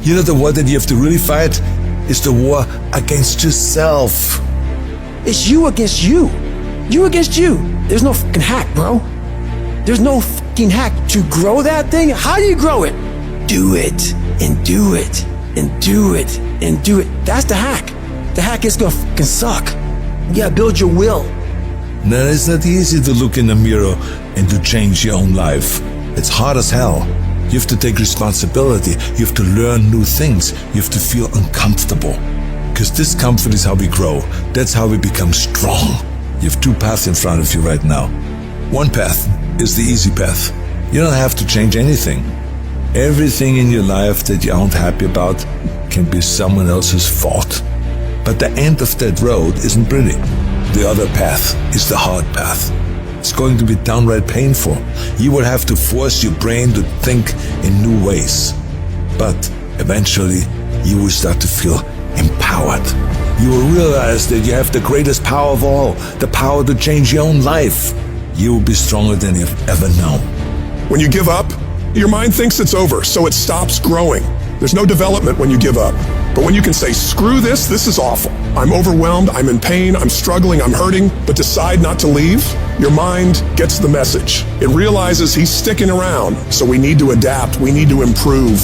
You know, the war that you have to really fight is the war against yourself. It's you against you. You against you. There's no fucking hack, bro. There's no fucking hack. To grow that thing, how do you grow it? Do it, and do it, and do it, and do it. That's the hack. The hack is gonna fucking suck. You gotta build your will. Now, it's not easy to look in the mirror and to change your own life. It's hard as hell. You have to take responsibility. You have to learn new things. You have to feel uncomfortable. Because discomfort is how we grow. That's how we become strong. You have two paths in front of you right now. One path is the easy path. You don't have to change anything. Everything in your life that you aren't happy about can be someone else's fault. But the end of that road isn't pretty. The other path is the hard path. It's going to be downright painful. You will have to force your brain to think in new ways. But eventually, you will start to feel empowered. You will realize that you have the greatest power of all, the power to change your own life. You will be stronger than you've ever known. When you give up, your mind thinks it's over, so it stops growing. There's no development when you give up. But when you can say, screw this is awful. I'm overwhelmed, I'm in pain, I'm struggling, I'm hurting, but decide not to leave, your mind gets the message. It realizes he's sticking around, so we need to adapt, we need to improve.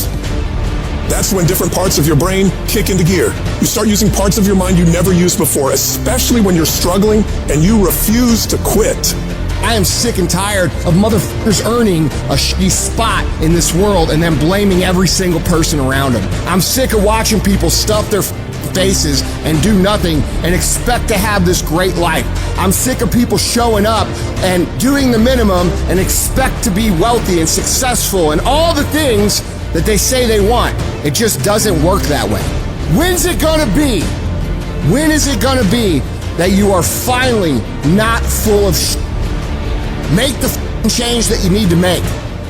That's when different parts of your brain kick into gear. You start using parts of your mind you never used before, especially when you're struggling and you refuse to quit. I am sick and tired of motherfuckers earning a shitty spot in this world and then blaming every single person around them. I'm sick of watching people stuff their faces and do nothing and expect to have this great life. I'm sick of people showing up and doing the minimum and expect to be wealthy and successful and all the things that they say they want. It just doesn't work that way. When's it gonna be? When is it gonna be that you are finally not full of shit? Make the change that you need to make.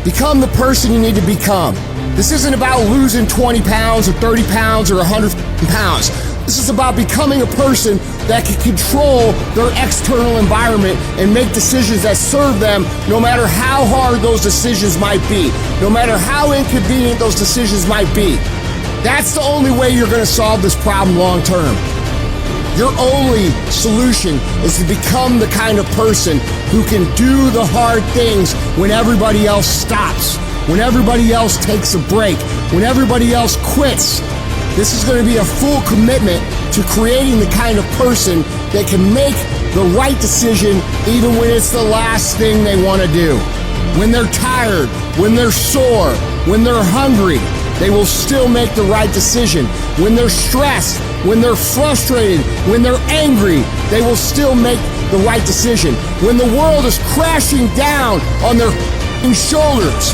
Become the person you need to become. This isn't about losing 20 pounds or 30 pounds or 100 pounds. This is about becoming a person that can control their external environment and make decisions that serve them no matter how hard those decisions might be, no matter how inconvenient those decisions might be. That's the only way you're going to solve this problem long term. Your only solution is to become the kind of person who can do the hard things when everybody else stops, when everybody else takes a break, when everybody else quits. This is going to be a full commitment to creating the kind of person that can make the right decision even when it's the last thing they want to do. When they're tired, when they're sore, when they're hungry, they will still make the right decision. When they're stressed, when they're frustrated, when they're angry, they will still make the right decision. When the world is crashing down on their shoulders,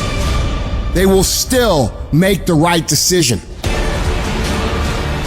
they will still make the right decision.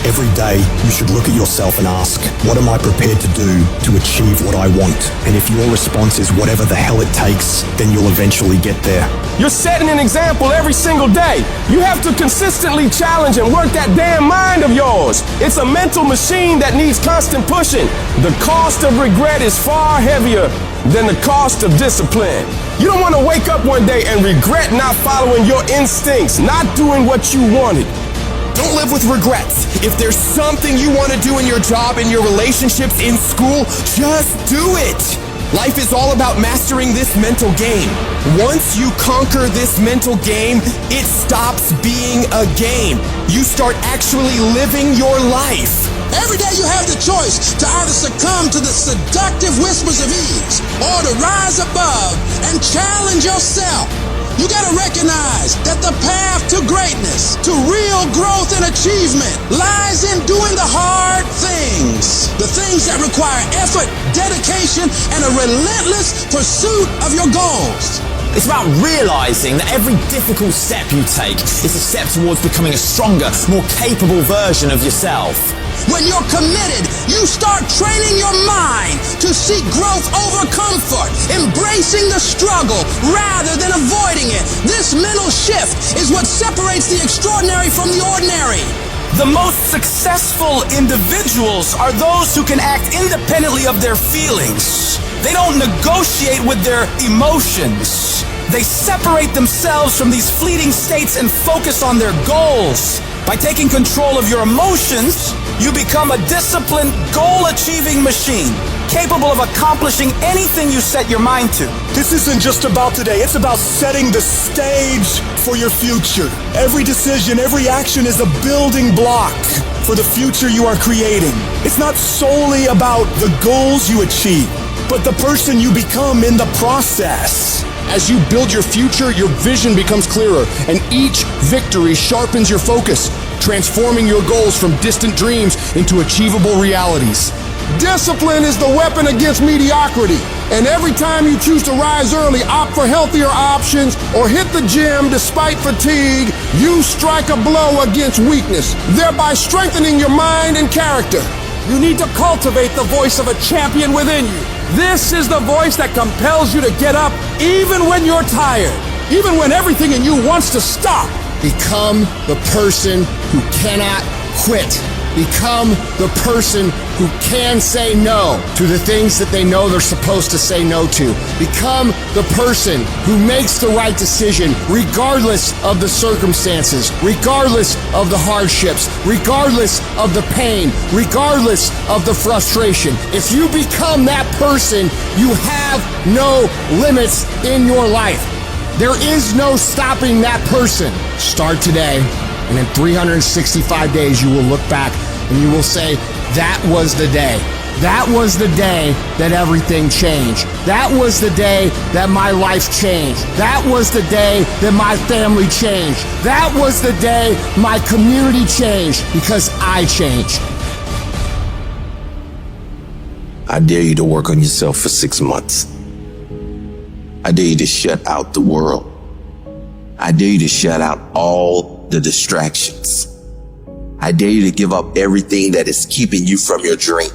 Every day, you should look at yourself and ask, what am I prepared to do to achieve what I want? And if your response is whatever the hell it takes, then you'll eventually get there. You're setting an example every single day. You have to consistently challenge and work that damn mind of yours. It's a mental machine that needs constant pushing. The cost of regret is far heavier than the cost of discipline. You don't want to wake up one day and regret not following your instincts, not doing what you wanted. Don't live with regrets. If there's something you want to do in your job, in your relationships, in school, just do it. Life is all about mastering this mental game. Once you conquer this mental game, it stops being a game. You start actually living your life. Every day you have the choice to either succumb to the seductive whispers of ease or to rise above and challenge yourself. You gotta recognize that the path to greatness, to real growth and achievement, lies in doing the hard things. The things that require effort, dedication, and a relentless pursuit of your goals. It's about realizing that every difficult step you take is a step towards becoming a stronger, more capable version of yourself. When you're committed, you start training your mind to seek growth over comfort, embracing the struggle rather than avoiding it. This mental shift is what separates the extraordinary from the ordinary. The most successful individuals are those who can act independently of their feelings. They don't negotiate with their emotions. They separate themselves from these fleeting states and focus on their goals. By taking control of your emotions, you become a disciplined, goal-achieving machine, capable of accomplishing anything you set your mind to. This isn't just about today, it's about setting the stage for your future. Every decision, every action is a building block for the future you are creating. It's not solely about the goals you achieve, but the person you become in the process. As you build your future, your vision becomes clearer, and each victory sharpens your focus, transforming your goals from distant dreams into achievable realities. Discipline is the weapon against mediocrity. And every time you choose to rise early, opt for healthier options, or hit the gym despite fatigue, you strike a blow against weakness, thereby strengthening your mind and character. You need to cultivate the voice of a champion within you. This is the voice that compels you to get up even when you're tired, even when everything in you wants to stop. Become the person who cannot quit. Become the person who can say no to the things that they know they're supposed to say no to. Become the person who makes the right decision regardless of the circumstances, regardless of the hardships, regardless of the pain, regardless of the frustration. If you become that person, you have no limits in your life. There is no stopping that person. Start today, and in 365 days, you will look back and you will say, that was the day. That was the day that everything changed. That was the day that my life changed. That was the day that my family changed. That was the day my community changed, because I changed. I dare you to work on yourself for 6 months. I dare you to shut out the world. I dare you to shut out all the distractions. I dare you to give up everything that is keeping you from your dream.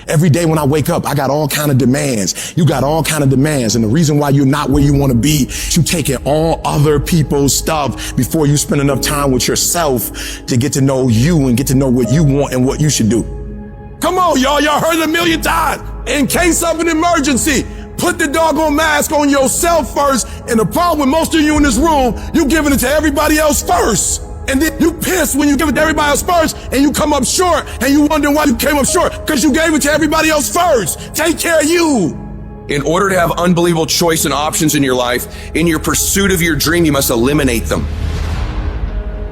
Every day when I wake up, I got all kind of demands. You got all kind of demands. And the reason why you're not where you want to be, you taking all other people's stuff before you spend enough time with yourself to get to know you and get to know what you want and what you should do. Come on, y'all. Y'all heard it a million times. In case of an emergency, put the doggone mask on yourself first. And the problem with most of you in this room, you giving it to everybody else first. And then you piss when you give it to everybody else first, and you come up short, and you wonder why you came up short, because you gave it to everybody else first. Take care of you. In order to have unbelievable choice and options in your life, in your pursuit of your dream, you must eliminate them.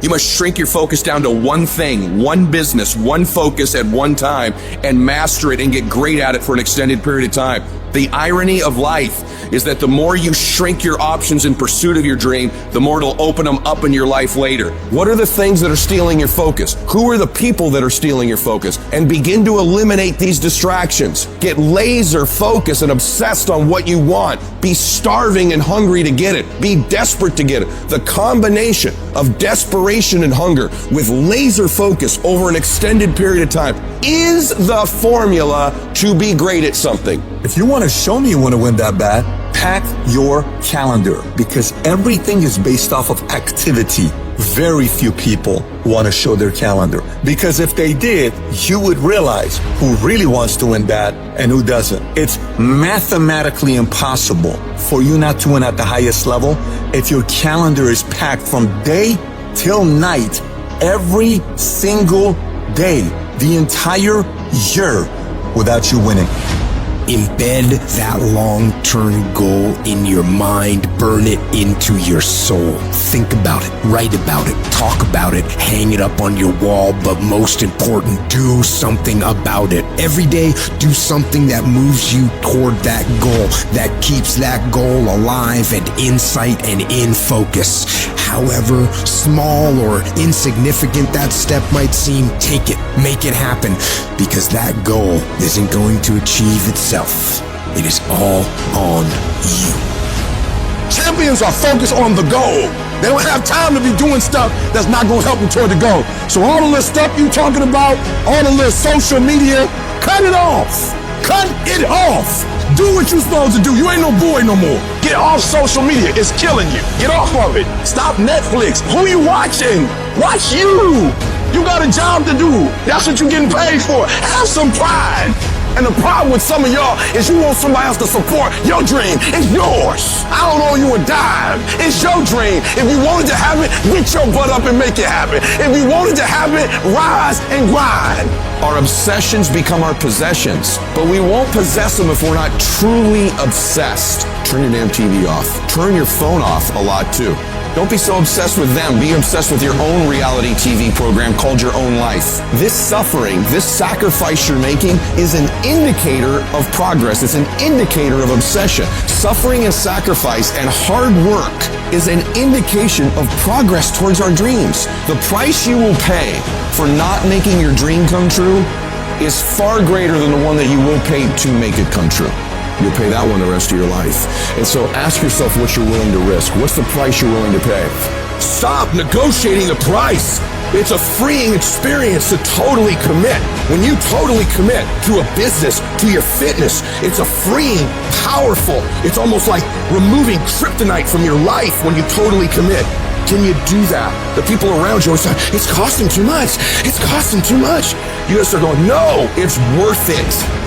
You must shrink your focus down to one thing, one business, one focus at one time, and master it and get great at it for an extended period of time. The irony of life is that the more you shrink your options in pursuit of your dream, the more it'll open them up in your life later. What are the things that are stealing your focus? Who are the people that are stealing your focus? And begin to eliminate these distractions. Get laser focused and obsessed on what you want. Be starving and hungry to get it. Be desperate to get it. The combination of desperation and hunger with laser focus over an extended period of time is the formula to be great at something. If you want to show me you want to win that bad, pack your calendar, because everything is based off of activity. Very few people want to show their calendar, because if they did, you would realize who really wants to win bad and who doesn't. It's mathematically impossible for you not to win at the highest level if your calendar is packed from day till night, every single day, the entire year, without you winning. Embed that long-term goal in your mind. Burn it into your soul. Think about it, write about it, talk about it, hang it up on your wall, but most important, do something about it. Every day, do something that moves you toward that goal, that keeps that goal alive and in sight and in focus. However small or insignificant that step might seem, take it, make it happen, because that goal isn't going to achieve itself. It is all on you. Champions are focused on the goal. They don't have time to be doing stuff that's not going to help them toward the goal. So all the little stuff you talking about, all the little social media, cut it off. Cut it off. Do what you're supposed to do. You ain't no boy no more. Get off social media. It's killing you. Get off of it. Stop Netflix. Who you watching? Watch you. You got a job to do. That's what you're getting paid for. Have some pride. And the problem with some of y'all is you want somebody else to support your dream. It's yours. I don't owe you a dime. It's your dream. If you wanted to have it, get your butt up and make it happen. If you wanted to have it, rise and grind. Our obsessions become our possessions, but we won't possess them if we're not truly obsessed. Turn your damn TV off. Turn your phone off a lot too. Don't be so obsessed with them. Be obsessed with your own reality TV program called your own life. This suffering, this sacrifice you're making is an indicator of progress. It's an indicator of obsession. Suffering and sacrifice and hard work is an indication of progress towards our dreams. The price you will pay for not making your dream come true is far greater than the one that you will pay to make it come true. You'll pay that one the rest of your life. And so ask yourself what you're willing to risk. What's the price you're willing to pay? Stop negotiating the price. It's a freeing experience to totally commit. When you totally commit to a business, to your fitness, it's a freeing, powerful, it's almost like removing kryptonite from your life when you totally commit. Can you do that? The people around you always say, it's costing too much. It's costing too much. You gotta start going, no, it's worth it.